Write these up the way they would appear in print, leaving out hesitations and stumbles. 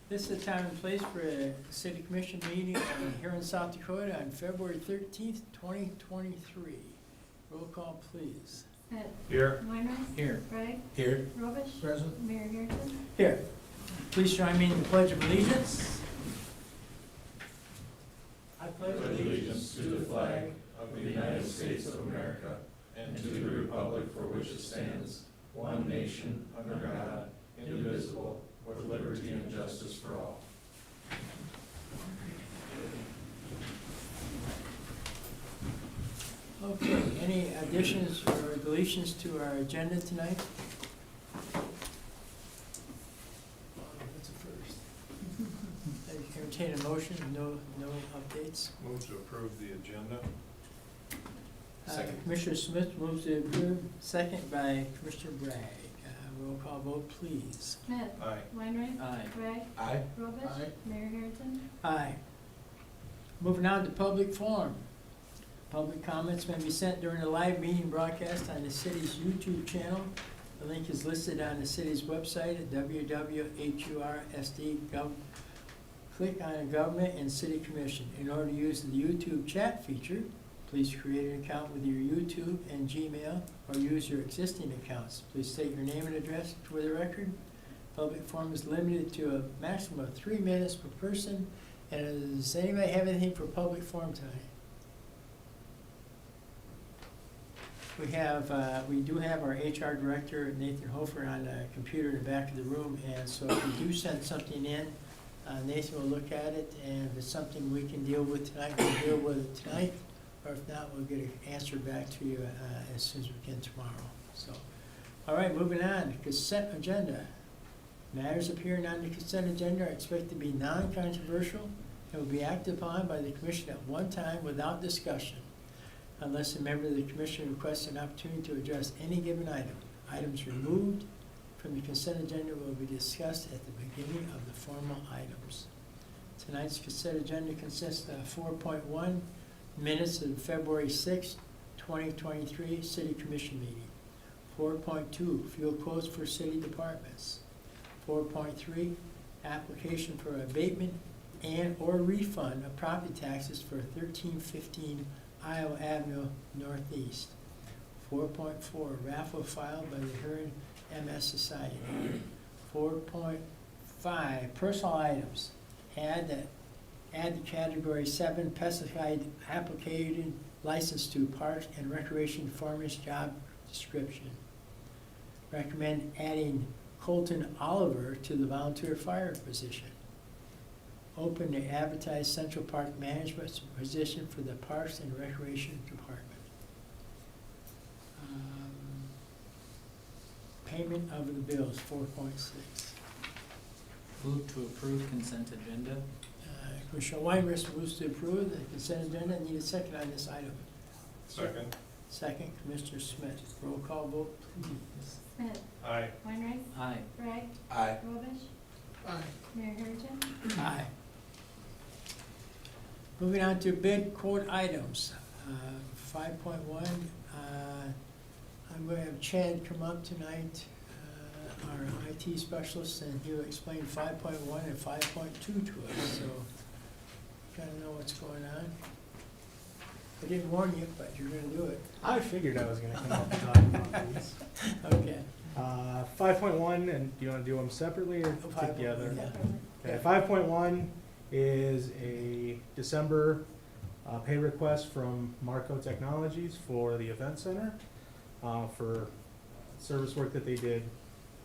This is the time and place for a city commission meeting in Huron, South Dakota on February 13th, 2023. Roll call, please. Smith. Here. Weinreich. Here. Bragg. Here. Robish. Present. Mayor Harrison. Here. Please join me in the Pledge of Allegiance. I pledge Allegiance to the flag of the United States of America and to the republic for which it stands, one nation, under God, indivisible, with liberty and justice for all. Okay, any additions or deletions to our agenda tonight? What's the first? I entertain a motion, no updates. Move to approve the agenda. Commissioner Smith moves to approve, second by Commissioner Bragg. Roll call vote, please. Smith. Aye. Weinreich. Aye. Bragg. Aye. Robish. Aye. Mayor Harrison. Aye. Moving on to public forum. Public comments may be sent during the live meeting broadcast on the city's YouTube channel. The link is listed on the city's website at www.hursd.gov. Click on Government and City Commission. In order to use the YouTube chat feature, please create an account with your YouTube and Gmail or use your existing accounts. Please state your name and address for the record. Public forum is limited to a maximum of 3 minutes per person. And does anybody have anything for public forum tonight? We do have our HR director, Nathan Hofer, on the computer in the back of the room, and so if you do send something in, Nathan will look at it, and if it's something we can deal with tonight, we'll deal with it tonight, or if not, we'll get an answer back to you as soon as we can tomorrow. So, all right, moving on, consent agenda. Matters appearing on the consent agenda are expected to be non-controversial and will be acted upon by the commission at one time without discussion, unless a member of the commission requests an opportunity to address any given item. Items removed from the consent agenda will be discussed at the beginning of the formal items. Tonight's consent agenda consists of 4.1, minutes of February 6, 2023 City Commission meeting. 4.2, fuel quotes for city departments. 4.3, application for abatement and or refund of property taxes for 1315 Iowa Avenue Northeast. 4.4, raffle filed by the Huron MS Society. 4.5, personal items. Add the category 7 pesticide application license to Parks and Recreation Foreman's job description. Recommend adding Colton Oliver to the volunteer fire position. Open the advertised Central Park Management position for the Parks and Recreation Department. Payment of the bills, 4.6. Move to approve consent agenda. Commissioner Weinrich moves to approve the consent agenda. Need a second on this item. Second. Second, Commissioner Smith. Roll call vote, please. Smith. Aye. Weinreich. Aye. Bragg. Aye. Robish. Aye. Mayor Harrison. Aye. Moving on to bid quote items. 5.1, I'm going to have Chad come up tonight, our IT specialist, and he'll explain 5.1 and 5.2 to us, so you kind of know what's going on. I didn't warn you, but you're going to do it. I figured I was going to come up and talk about these. Okay. 5.1, and do you want to do them separately or 5.1, together? yeah. Okay, 5.1 is a December pay request from Marco Technologies for the event center for service work that they did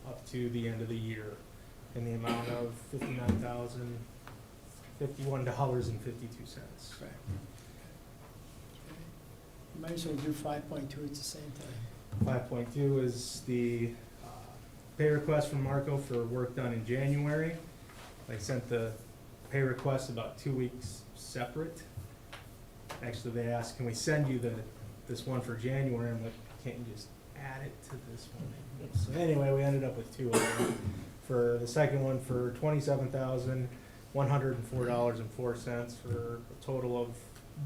up to the end of the year in the amount of $59,051.52. Correct. You might as well do 5.2 at the same time. 5.2 is the pay request from Marco for work done in January. I sent the pay request about 2 weeks separate. Actually, they asked, can we send you this one for January? I'm like, can't you just add it to this one? So anyway, we ended up with 2 of them. For the second one for $27,104.04 for a total of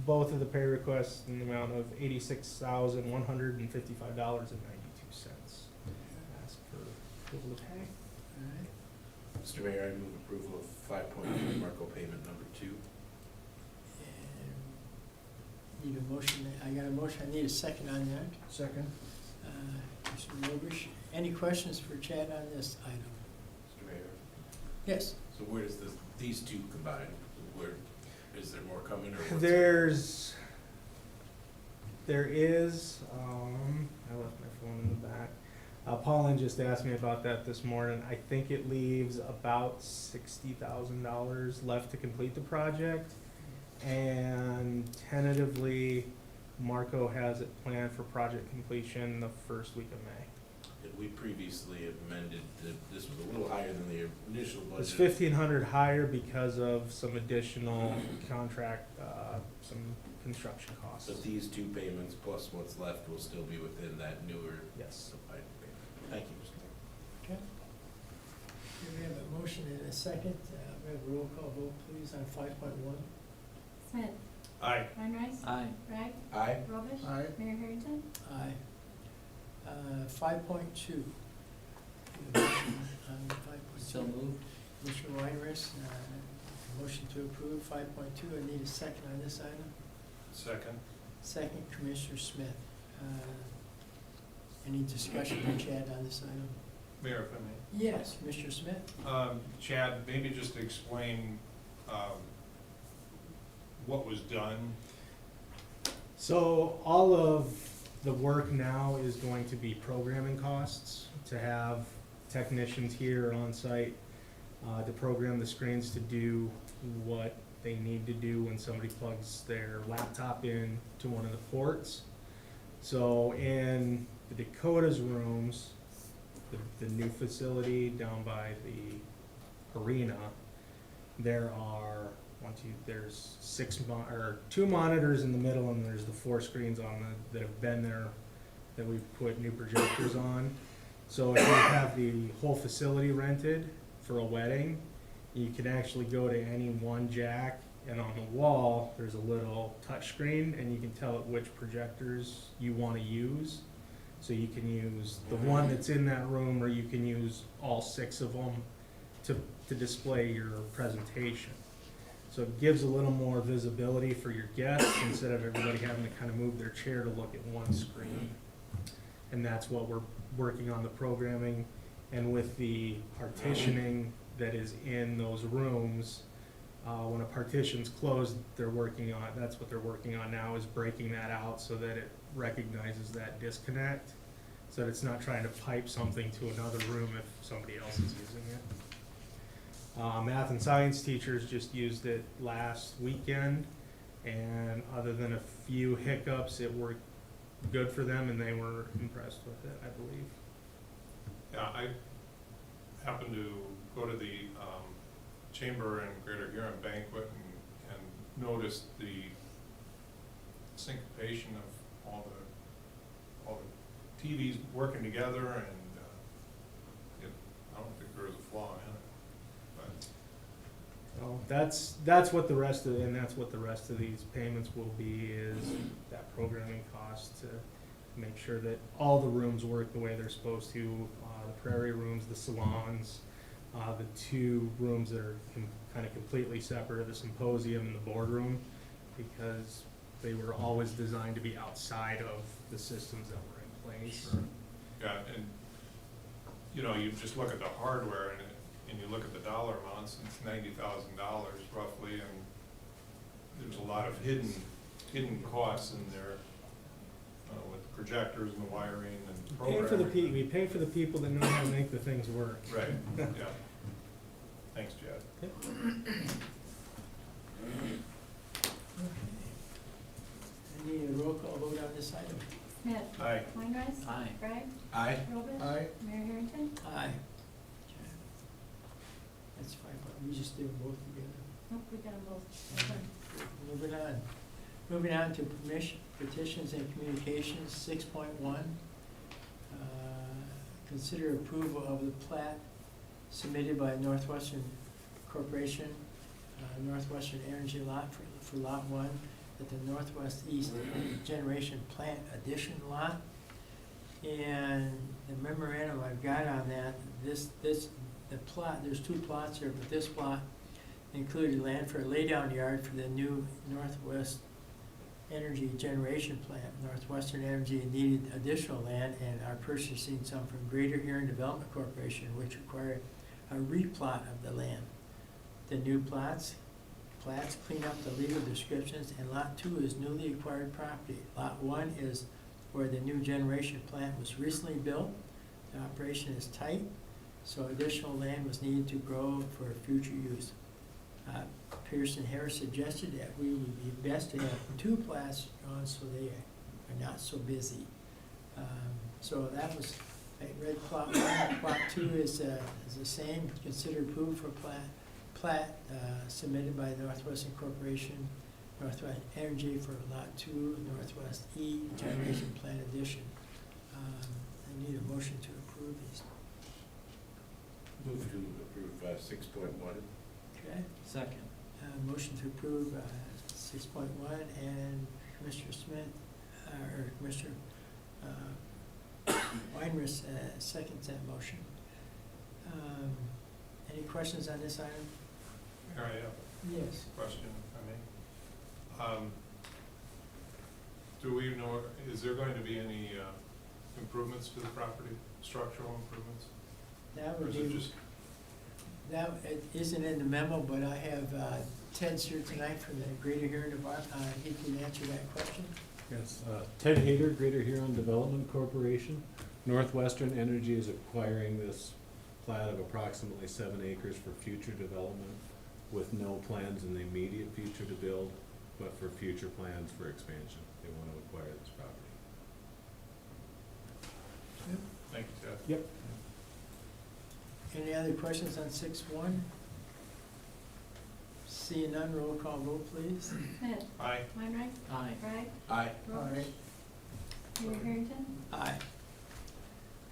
both of the pay requests in the amount of $86,155.92. Ask for approval to pay. All right. Mr. Mayor, I move approval of 5.3 Marco payment number 2. And need a motion, I got a motion, I need a second on that. Second. Mr. Robish, any questions for Chad on this item? Mr. Mayor, Yes. so where does these two combine? Where, is there more coming or what's? There is, I left my phone in the back. Pauline just asked me about that this morning. I think it leaves about $60,000 left to complete the project. And tentatively, Marco has it planned for project completion the first week of May. And we previously amended, this was a little higher than the initial budget. It's 1,500 higher because of some additional contract, some construction costs. But these two payments plus what's left will still be within that newer Yes. supplied payment. Thank you, Mr. Mayor. Okay. Here we have a motion and a second. We have a roll call vote, please, on 5.1. Smith. Aye. Weinreich. Aye. Bragg. Aye. Robish. Aye. Mayor Harrington. Aye. 5.2. On 5.2. So moved. Mr. Weinrich, motion to approve 5.2. I need a second on this item. Second. Second, Commissioner Smith. Any discussion for Chad on this item? Mayor, if I may. Yes, Mr. Smith? Chad, maybe just to explain what was done. So all of the work now is going to be programming costs, to have technicians here on site to program the screens to do what they need to do when somebody plugs their laptop in to one of the ports. So in the Dakota's rooms, the new facility down by the arena, there are there's two monitors in the middle, and there's the 4 screens that have been there that we've put new projectors on. So if you have the whole facility rented for a wedding, you can actually go to any one jack, and on the wall, there's a little touch screen, and you can tell it which projectors you want to use. So you can use the one that's in that room, or you can use all 6 of them to display your presentation. So it gives a little more visibility for your guests instead of everybody having to kind of move their chair to look at one screen. And that's what we're working on, the programming. And with the partitioning that is in those rooms, when a partition's closed, that's what they're working on now, is breaking that out so that it recognizes that disconnect, so that it's not trying to pipe something to another room if somebody else is using it. Math and science teachers just used it last weekend, and other than a few hiccups, it worked good for them, and they were impressed with it, I believe. Yeah, I happened to go to the Chamber and Greater Huron banquet and noticed the syncopation of all the TVs working together, and I don't think there was a flaw in it. So that's what the rest of these payments will be, is that programming cost to make sure that all the rooms work the way they're supposed to. The prairie rooms, the salons, the 2 rooms that are kind of completely separate, the symposium and the boardroom, because they were always designed to be outside of the systems that were in place. Sure. Yeah, and you just look at the hardware and you look at the dollar amounts, it's $90,000 roughly, and there's a lot of hidden costs in there with the projectors and the wiring and programming. We pay for the people that know how to make the things work. Right, yeah. Thanks, Chad. I need a roll call vote on this item. Smith. Aye. Weinreich. Aye. Bragg. Aye. Robish. Aye. Mayor Harrington. Aye. That's fine, but we just did them both together. Nope, we got them both. Okay. Moving on to petitions and communications, 6.1. Consider approval of the plat submitted by Northwestern Corporation, Northwestern Energy Lot for Lot 1 at the Northwest East Generation Plant Addition Lot. And the memorandum I've got on that, the plot, there's two plots here, but this plot included land for a laydown yard for the new Northwest Energy Generation Plant. Northwestern Energy needed additional land and are purchasing some from Greater Huron Development Corporation, which required a replot of the land. The new plats clean up the legal descriptions, and Lot 2 is newly acquired property. Lot 1 is where the new generation plant was recently built. The operation is tight, so additional land was needed to grow for future use. Pearson Harris suggested that we would be best to have two plats drawn so they are not so busy. So that was, I read plot 1. Plot 2 is the same, considered approved for plat submitted by Northwestern Corporation, Northwest Energy for Lot 2, Northwest E Generation Plant Addition. I need a motion to approve these. Move to approve 6.1. Okay, Second. motion to approve 6.1, and Commissioner Smith, or Commissioner Weinrich seconds that motion. Any questions on this item? Here I have Yes. a question, if I may. Do we know, is there going to be any improvements to the property, structural improvements? That Or would is it be, just, it isn't in the memo, but I have Ted's here tonight from the Greater Huron Department. He can answer that question. Yes, Ted Hayter, Greater Huron Development Corporation. Northwestern Energy is acquiring this plat of approximately 7 acres for future development with no plans in the immediate future to build, but for future plans for expansion. They want to acquire this property. thank you, Ted. Yep. Any other questions on 6.1? Seeing none, roll call vote, please. Smith, Aye. Weinreich, Aye. Bragg, Aye. Robish, Mayor Harrington. Aye.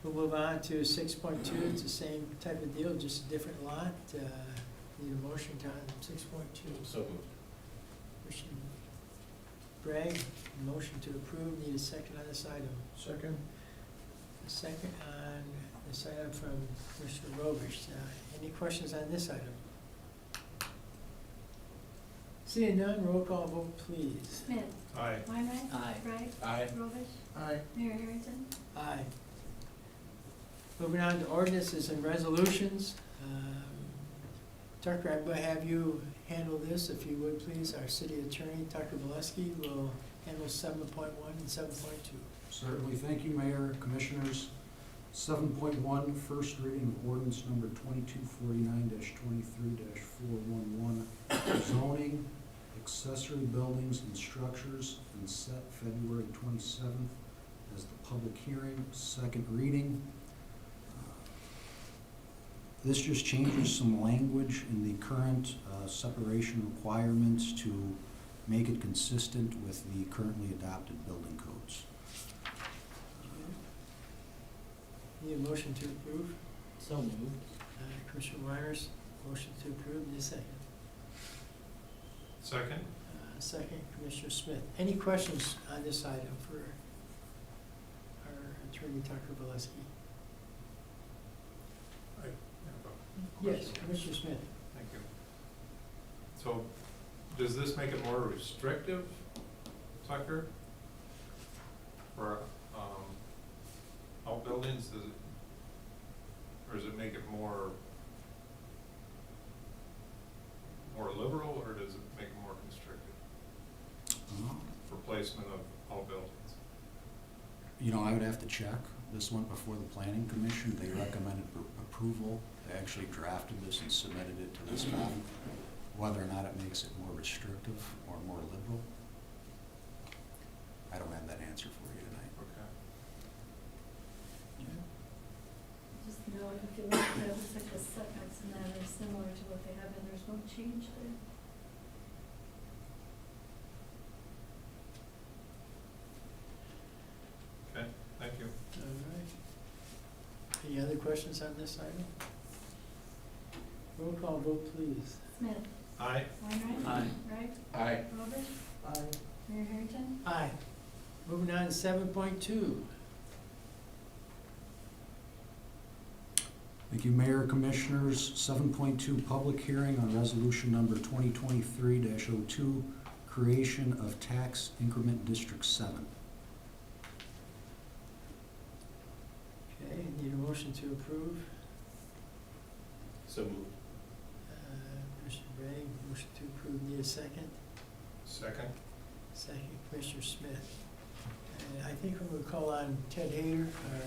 We'll move on to 6.2. It's the same type of deal, just a different lot. Need a motion to on 6.2. So moved. Motion Bragg, motion to approve. Need a second on this item. Second. A second on this item from Commissioner Robish. Any questions on this item? Seeing none, roll call vote, please. Smith, Aye. Weinreich, Aye. Bragg, Aye. Robish, Aye. Mayor Harrington. Aye. Moving on to ordinances and resolutions. Tucker, I'm going to have you handle this, if you would, please. Our city attorney, Tucker Valesky, will handle 7.1 and 7.2. Certainly, thank you, Mayor, Commissioners. 7.1, first reading of ordinance number 2249-23-411, zoning, accessory buildings and structures, and set February 27th as the public hearing, second reading. This just changes some language in the current separation requirements to make it consistent with the currently adopted building codes. Need a motion to approve? So moved. Commissioner Myers, motion to approve. Need a second. Second? Second, Commissioner Smith. Any questions on this item for our attorney, Tucker Valesky? I have a Yes, question. Commissioner Smith. Thank you. So, does this make it more restrictive, Tucker? For, outbuildings, does it, or does it make it more liberal, or does it make it more constricted for placement of outbuildings? You know, I would have to check. This went before the planning commission. They recommended approval. They actually drafted this and submitted it to this body. Whether or not it makes it more restrictive or more liberal, I don't have that answer for you tonight. Okay. Just know if you look at it, looks like the setbacks and that are similar to what they have, and there's no change there. Okay, thank you. All right. Any other questions on this item? Roll call vote, please. Smith, Aye. Weinreich. Aye. Bragg, Aye. Robish, Aye. Mayor Harrington. Aye. Moving on to 7.2. Thank you, Mayor, Commissioners. 7.2, public hearing on resolution number 2023-02, creation of tax increment District 7. Okay, need a motion to approve. So moved. Commissioner Bragg, motion to approve, need a second? Second? Second, Commissioner Smith. I think I'm gonna call on Ted Hayter, our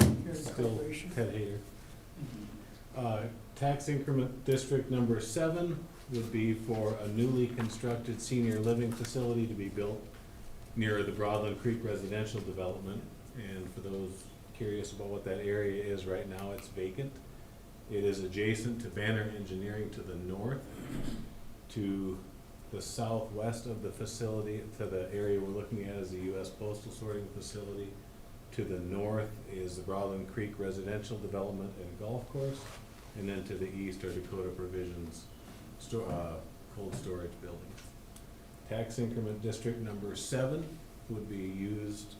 Huron Still Corporation. Ted Hayter. Tax increment district number 7 would be for a newly constructed senior living facility to be built near the Broadland Creek residential development. And for those curious about what that area is right now, it's vacant. It is adjacent to Banner Engineering to the north. To the southwest of the facility, to the area we're looking at is the US Postal Sorting Facility. To the north is the Broadland Creek residential development and golf course. And then to the east are Dakota Provisions cold storage buildings. Tax increment district number 7 would be used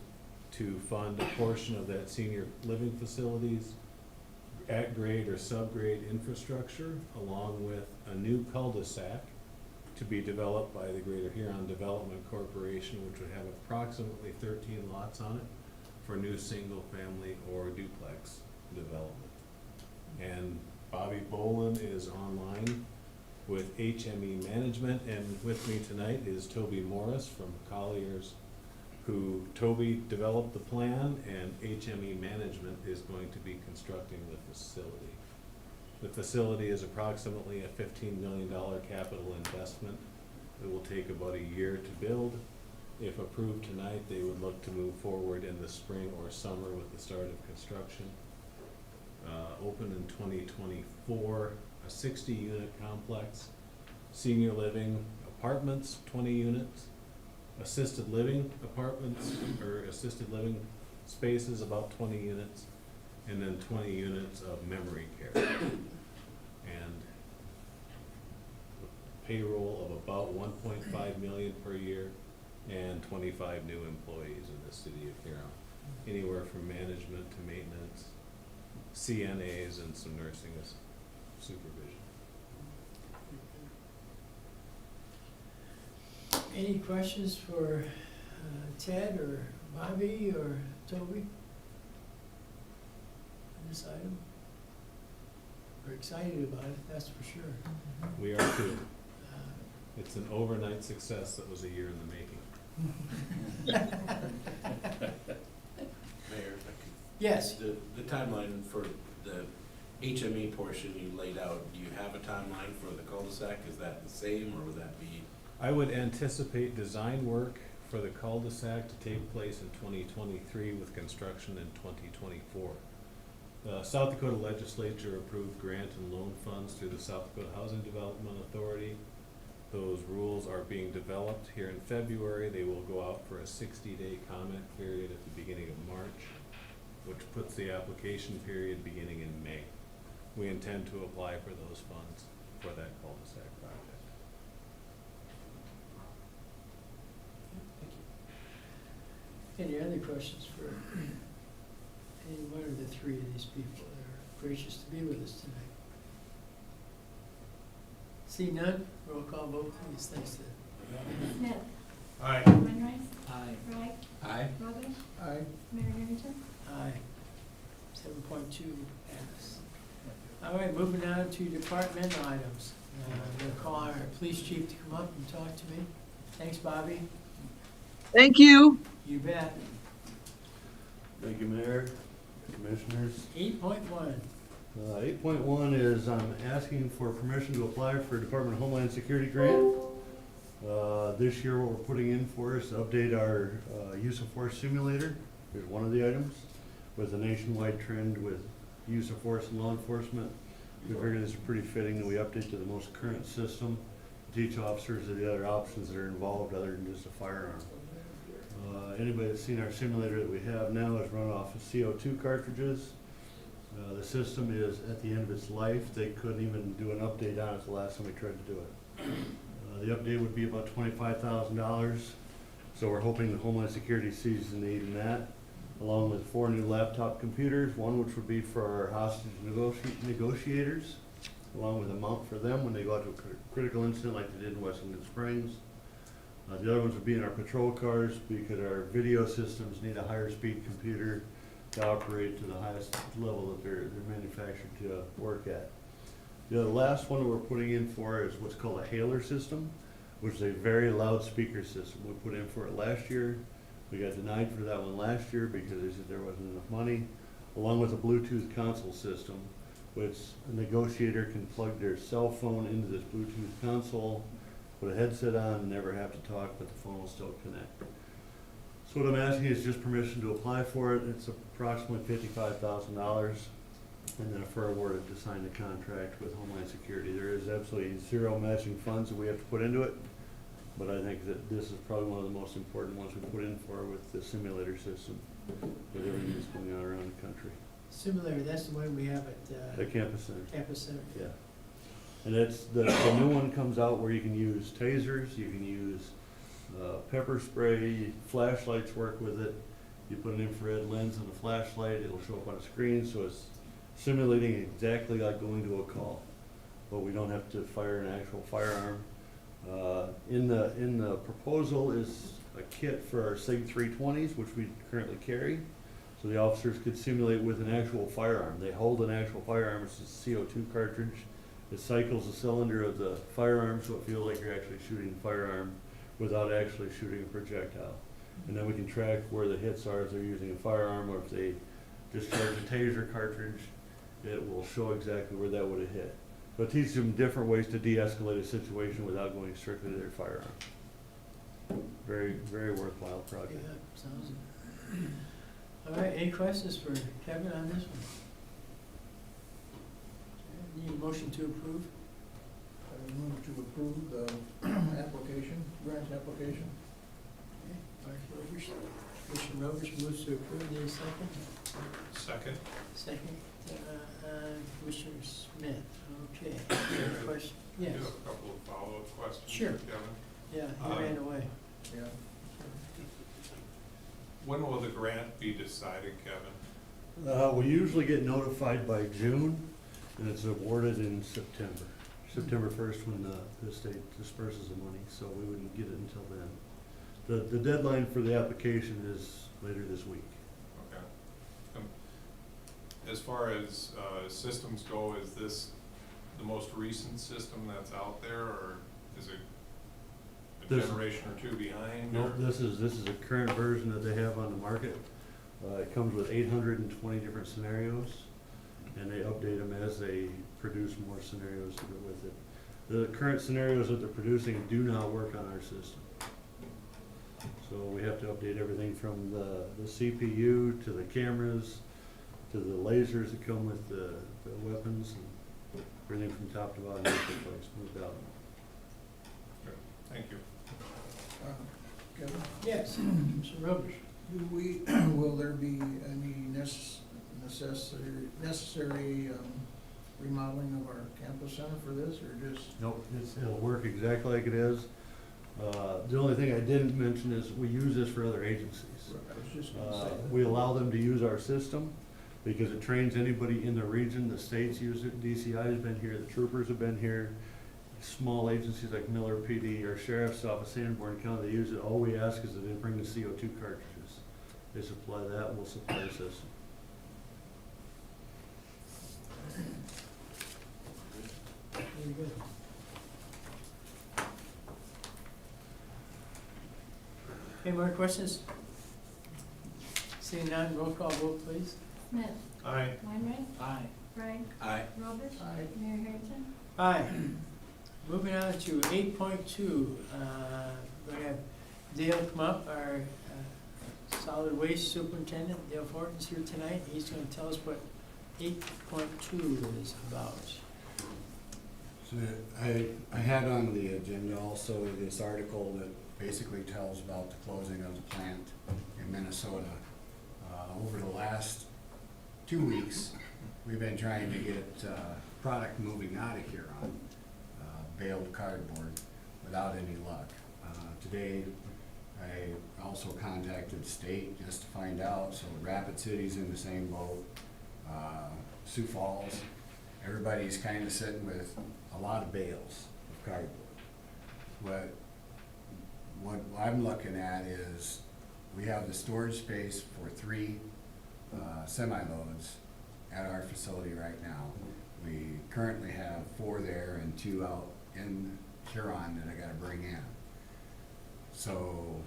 to fund a portion of that senior living facilities at grade or subgrade infrastructure, along with a new cul-de-sac to be developed by the Greater Huron Development Corporation, which would have approximately 13 lots on it for new single-family or duplex development. And Bobby Bolin is online with HME Management, and with me tonight is Toby Morris from Colliers, who Toby developed the plan, and HME Management is going to be constructing the facility. The facility is approximately a $15 million capital investment. It will take about a year to build. If approved tonight, they would look to move forward in the spring or summer with the start of construction. Open in 2024, a 60-unit complex, senior living apartments, 20 units, assisted living apartments, or assisted living spaces, about 20 units, and then 20 units of memory care. And payroll of about 1.5 million per year, and 25 new employees in the city of Huron. Anywhere from management to maintenance, CNAs, and some nursing supervision. Any questions for Ted or Bobby or Toby on this item? We're excited about it, that's for sure. We are too. Uh, It's an overnight success that was a year in the making. Mayor, Yes, the timeline for the HME portion you laid out, do you have a timeline for the cul-de-sac? Is that the same, or would that be? I would anticipate design work for the cul-de-sac to take place in 2023 with construction in 2024. The South Dakota Legislature approved grant and loan funds through the South Dakota Housing Development Authority. Those rules are being developed here in February. They will go out for a 60-day comment period at the beginning of March, which puts the application period beginning in May. We intend to apply for those funds for that cul-de-sac project. any other questions for any one of the three of these people that are gracious to be with us tonight? See none, roll call vote please, thanks Ted. Smith. Aye. Wainwright. Aye. Bragg. Aye. Rogers. Aye. Mayor Harrington. Aye. 7.2 pass. All right, moving on to departmental items. We'll call our police chief to come up and talk to me. Thanks, Bobby. Thank you. You bet. Thank you, Mayor, Commissioners. 8.1. 8.1 is I'm asking for permission to apply for Department of Homeland Security grant. This year what we're putting in for is to update our use of force simulator. Here's one of the items. With a nationwide trend with use of force in law enforcement, we figured this is pretty fitting that we update to the most current system, teach officers of the other options that are involved other than just a firearm. Anybody that's seen our simulator that we have now is run off of CO2 cartridges. The system is at the end of its life. They couldn't even do an update on it the last time we tried to do it. The update would be about $25,000. So we're hoping the Homeland Security sees the need in that. along with 4 new laptop computers, one which would be for our hostage negotiators, along with a mount for them when they go out to a critical incident like they did in Washington Springs. The other ones would be in our patrol cars because our video systems need a higher speed computer to operate to the highest level that they're manufactured to work at. The last one that we're putting in for is what's called a hailer system, which is a very loud speaker system. We put in for it last year. We got denied for that one last year because they said there wasn't enough money, along with a Bluetooth console system, which a negotiator can plug their cell phone into this Bluetooth console, put a headset on, and never have to talk, but the phone will still connect. So what I'm asking is just permission to apply for it. It's approximately $55,000, and then if we're awarded to sign the contract with Homeland Security. There is absolutely zero matching funds that we have to put into it, but I think that this is probably one of the most important ones we put in for with the simulator system, with everything that's going on around the country. Similar, that's the one we have at The campus center. Campus Center. Yeah. And it's, the new one comes out where you can use tasers, you can use pepper spray, flashlights work with it. You put an infrared lens and a flashlight, it'll show up on a screen, so it's simulating exactly like going to a call. But we don't have to fire an actual firearm. In the proposal is a kit for our SIG 320s, which we currently carry. So the officers could simulate with an actual firearm. They hold an actual firearm, it's a CO2 cartridge. It cycles the cylinder of the firearm so it feels like you're actually shooting a firearm without actually shooting a projectile. And then we can track where the hits are if they're using a firearm, or if they discharge a taser cartridge, it will show exactly where that would have hit. So it teaches them different ways to de-escalate a situation without going strictly to their firearm. Very, very worthwhile Yeah, project. sounds. All right, any questions for Kevin on this one? Okay, need a motion to approve? I move to approve the application, grant application. Okay, Mark Rovers, Commissioner Rovers moves to approve, need a second? Second. Second, Commissioner Smith, okay. Any question? I Yes, do have a couple of follow-up questions Sure. for Kevin. yeah, he ran away. Yeah. When will the grant be decided, Kevin? We usually get notified by June, and it's awarded in September. September 1st when the state disperses the money, so we wouldn't get it until then. The deadline for the application is later this week. Okay. As far as systems go, is this the most recent system that's out there, or is it a This- generation or two behind? No, or- this is a current version that they have on the market. It comes with 820 different scenarios, and they update them as they produce more scenarios to go with it. The current scenarios that they're producing do not work on our system. So we have to update everything from the CPU to the cameras, to the lasers that come with the weapons, and everything from top to bottom, moved out. Okay, thank you. Kevin, Yes, Mr. Rovers. will there be any necessary remodeling of our campus center for this, or just? Nope, it'll work exactly like it is. The only thing I didn't mention is we use this for other agencies. I was just gonna say that. We allow them to use our system because it trains anybody in the region. The states use it, DCI has been here, the troopers have been here. Small agencies like Miller PD or Sheriff's Office, Sanborn County, they use it. All we ask is that they bring the CO2 cartridges. They supply that, we'll supply the system. Very good. Any more questions? Seeing none, roll call vote, please. Smith, Aye. Weinrich, Aye. Frank, Aye. Rovers, Aye. Mayor Harrington. Aye. Moving on to 8.2, we're gonna have Dale come up, our solid waste superintendent. Dale Fortin's here tonight. He's gonna tell us what 8.2 is about. So I had on the agenda also this article that basically tells about the closing of the plant in Minnesota. Over the last 2 weeks, we've been trying to get product moving out of Huron, baled cardboard, without any luck. Today, I also contacted the state just to find out, so Rapid City's in the same boat, Sioux Falls, everybody's kind of sitting with a lot of bales of cardboard. What I'm looking at is, we have the storage space for 3 semi-loads at our facility right now. We currently have 4 there and 2 out in Huron that I gotta bring in. So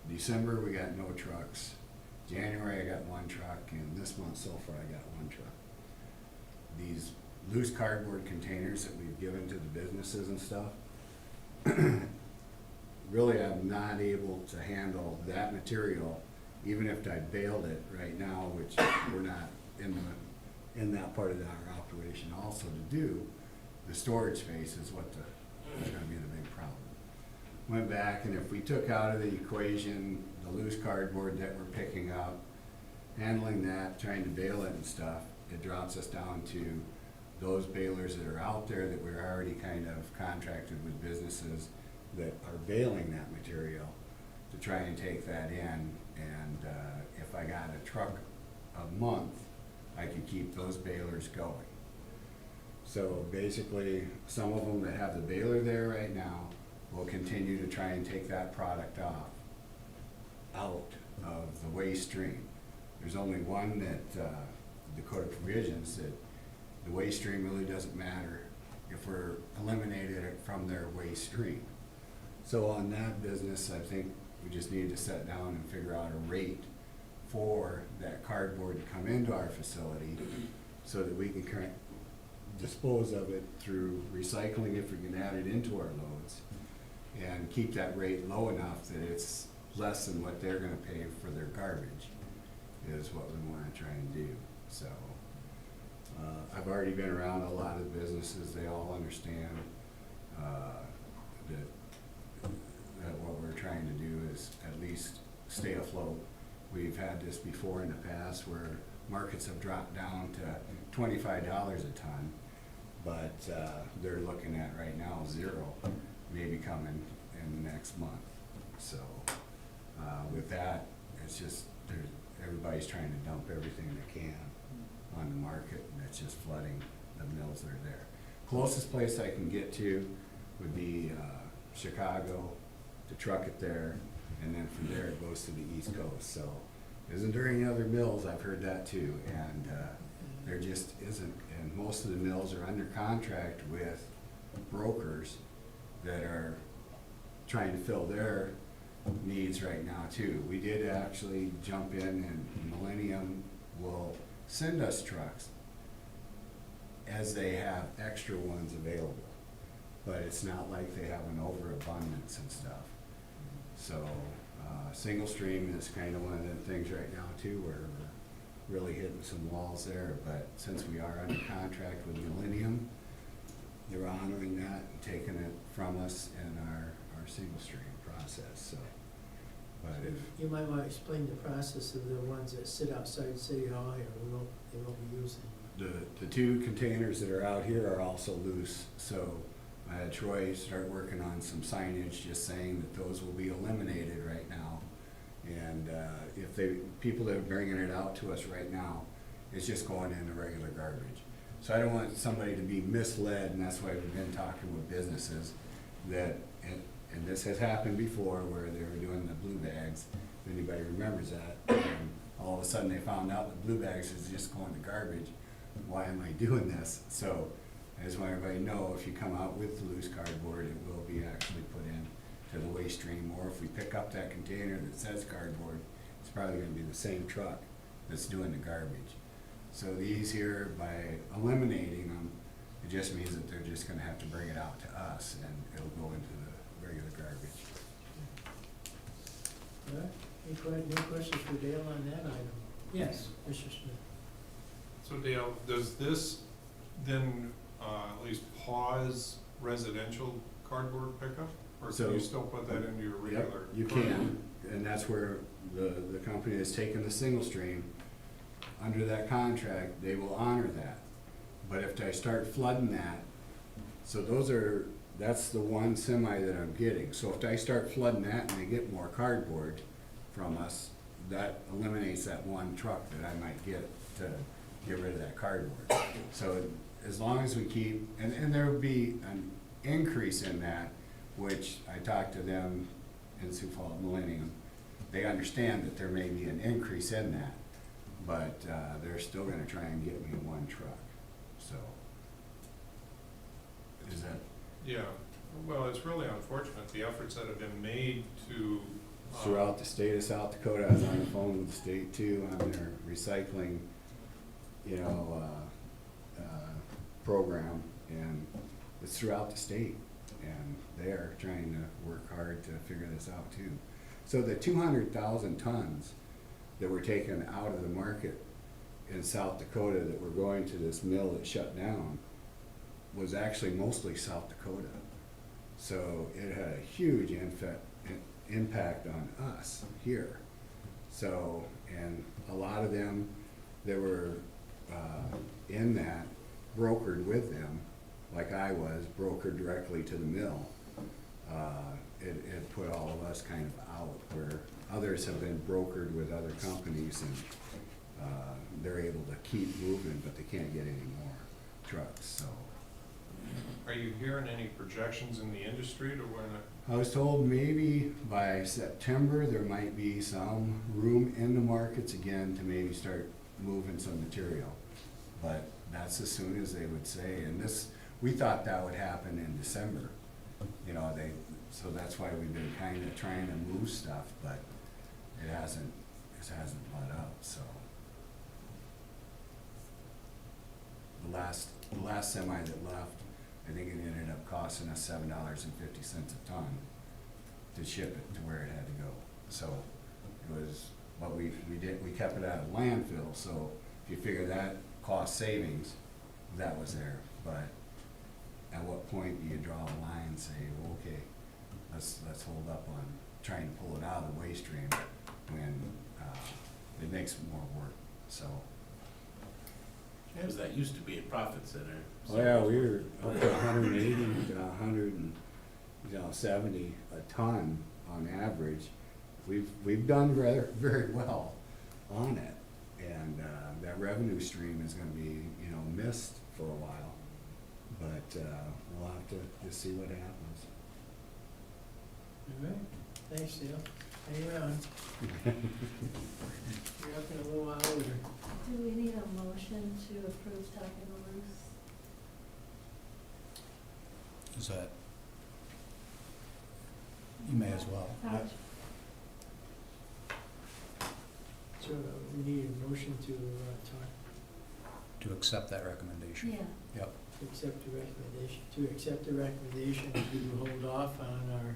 December, we got no trucks. January, I got 1 truck, and this month so far, I got 1 truck. These loose cardboard containers that we've given to the businesses and stuff, really I'm not able to handle that material, even if I baled it right now, which we're not in that part of our operation also to do. The storage space is is gonna be the big problem. Went back, and if we took out of the equation the loose cardboard that we're picking up, handling that, trying to bale it and stuff, it drops us down to those balers that are out there that we're already kind of contracted with businesses that are baling that material to try and take that in. And if I got a truck a month, I could keep those balers going. So basically, some of them that have the baler there right now will continue to try and take that product out of the waste stream. There's only one that the code of provisions that the waste stream really doesn't matter if we're eliminating it from their waste stream. So on that business, I think we just need to sit down and figure out a rate for that cardboard to come into our facility so that we can dispose of it through recycling if we can add it into our loads, and keep that rate low enough that it's less than what they're gonna pay for their garbage, is what we wanna try and do. So, I've already been around a lot of businesses, they all understand, that what we're trying to do is at least stay afloat. We've had this before in the past where markets have dropped down to $25 a ton, but they're looking at right now 0, maybe coming in the next month. So with that, it's just everybody's trying to dump everything they can on the market, and it's just flooding the mills that are there. Closest place I can get to would be Chicago, to truck it there, and then from there it goes to the East Coast. So isn't there any other mills? I've heard that too, and there just isn't. And most of the mills are under contract with brokers that are trying to fill their needs right now too. We did actually jump in, and Millennium will send us trucks as they have extra ones available, but it's not like they have an overabundance and stuff. So single stream is kind of one of the things right now too, where we're really hitting some walls there. But since we are under contract with Millennium, they're honoring that and taking it from us in our single stream process. So, but if You might want to explain the process of the ones that sit outside City Hall here, they won't be using. the 2 containers that are out here are also loose, so I had Troy start working on some signage just saying that those will be eliminated right now. And if people that are bringing it out to us right now, it's just going in the regular garbage. So I don't want somebody to be misled, and that's why we've been talking with businesses that, and this has happened before where they were doing the blue bags, if anybody remembers that, and all of a sudden they found out that blue bags is just going to garbage. Why am I doing this? So I just want everybody to know, if you come out with the loose cardboard, it will be actually put in to the waste stream, or if we pick up that container that says cardboard, it's probably gonna be the same truck that's doing the garbage. So these here, by eliminating them, it just means that they're just gonna have to bring it out to us, and it'll go into the regular garbage. All right, any questions for Dale on that item? Yes, Mr. Smith. So Dale, does this then at least pause residential cardboard pickup? Or So- can you still put that into your Yep, regular? you can, and that's where the company that's taken the single stream, under that contract, they will honor that. But if I start flooding that, so those are that's the one semi that I'm getting. So if I start flooding that and they get more cardboard from us, that eliminates that one truck that I might get to get rid of that cardboard. So as long as we keep, and there would be an increase in that, which I talked to them in Sioux Falls Millennium. They understand that there may be an increase in that, but they're still gonna try and get me one truck, so. Is that, Yeah, well, it's really unfortunate, the efforts that have been made to. throughout the state of South Dakota, I was on the phone with the state too, on their recycling, you know, program, and it's throughout the state, and they're trying to work hard to figure this out too. So the 200,000 tons that were taken out of the market in South Dakota that were going to this mill that shut down was actually mostly South Dakota. So it had a huge impact on us here. So, and a lot of them that were in that brokered with them, like I was, brokered directly to the mill. It put all of us kind of out, where others have been brokered with other companies, and they're able to keep moving, but they can't get any more trucks, so. Are you hearing any projections in the industry to when I was told maybe by September, there might be some room in the markets again to maybe start moving some material. But that's as soon as they would say, and this, we thought that would happen in December. You know, so that's why we've been kind of trying to move stuff, but it hasn't let up, so. The last semi that left, I think it ended up costing us $7.50 a ton to ship it to where it had to go. So it was, but we kept it out of landfill, so if you figure that cost savings, that was there. But at what point do you draw a line and say, well, okay, let's hold up on trying to pull it out of the waste stream when it makes more work, so. Because that used to be a profit center. Oh yeah, we were up to 180 to 170 a ton on average. We've done rather very well on it, and that revenue stream is going to be, you know, missed for a while. But we'll have to just see what happens. All right, thanks, Dale. Hang on. You're up in a little while later. Do we need a motion to approve talking to loose? Is that, you may as well. So we need a motion to talk, To accept that recommendation. Yeah. Yep. to accept the recommendation. To accept the recommendation, we will hold off on our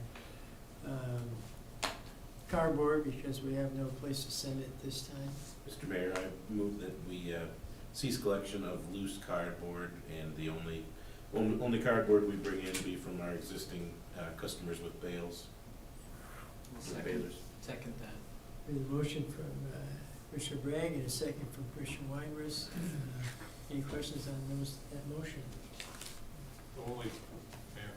cardboard because we have no place to send it this time. Mr. Mayor, I move that we cease collection of loose cardboard, and the only cardboard we bring in be from our existing customers with bales. Balers. Second that. We have a motion from Commissioner Bragg and a second from Commissioner Weinrich. Any questions on that motion? the only, Mayor,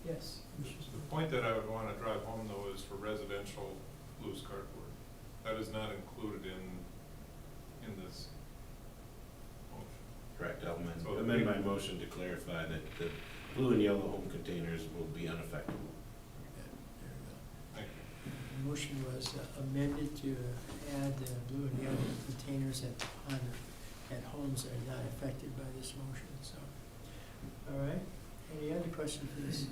Yes. the point that I would want to drive home though is for residential loose cardboard. That is not included in this motion. Correct, I'll So amend my motion to clarify that the blue and yellow home containers will be unaffected. Thank you. The motion was amended to add blue and yellow containers at homes that are not affected by this motion, so. All right, any other questions for this?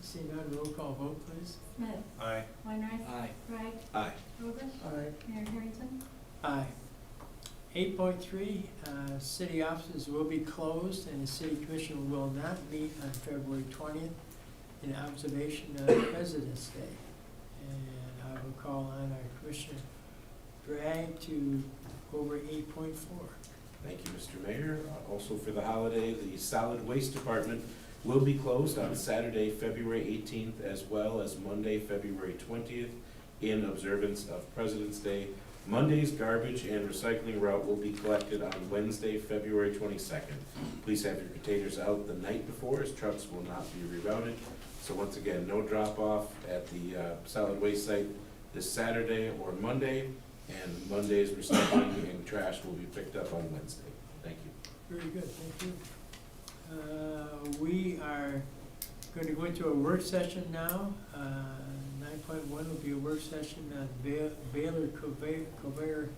Seeing none, roll call vote, please. Smith. Aye. Weinreich. Aye. Bragg. Aye. Robish. Aye. Mayor Harrington. Aye. 8.3, city offices will be closed and the city commission will not meet on February 20th in observation of President's Day. And I will call on our Commissioner Bragg to go over 8.4. Thank you, Mr. Mayor. Also for the holiday, the solid waste department will be closed on Saturday, February 18th, as well as Monday, February 20th, in observance of President's Day. Monday's garbage and recycling route will be collected on Wednesday, February 22nd. Please have your containers out the night before, as trucks will not be rerouted. So once again, no drop-off at the solid waste site this Saturday or Monday, and Monday's recycling and trash will be picked up on Wednesday. Thank you. Very good, thank you. We are going to go into a work session now. 9.1 will be a work session on Baylor Conveyor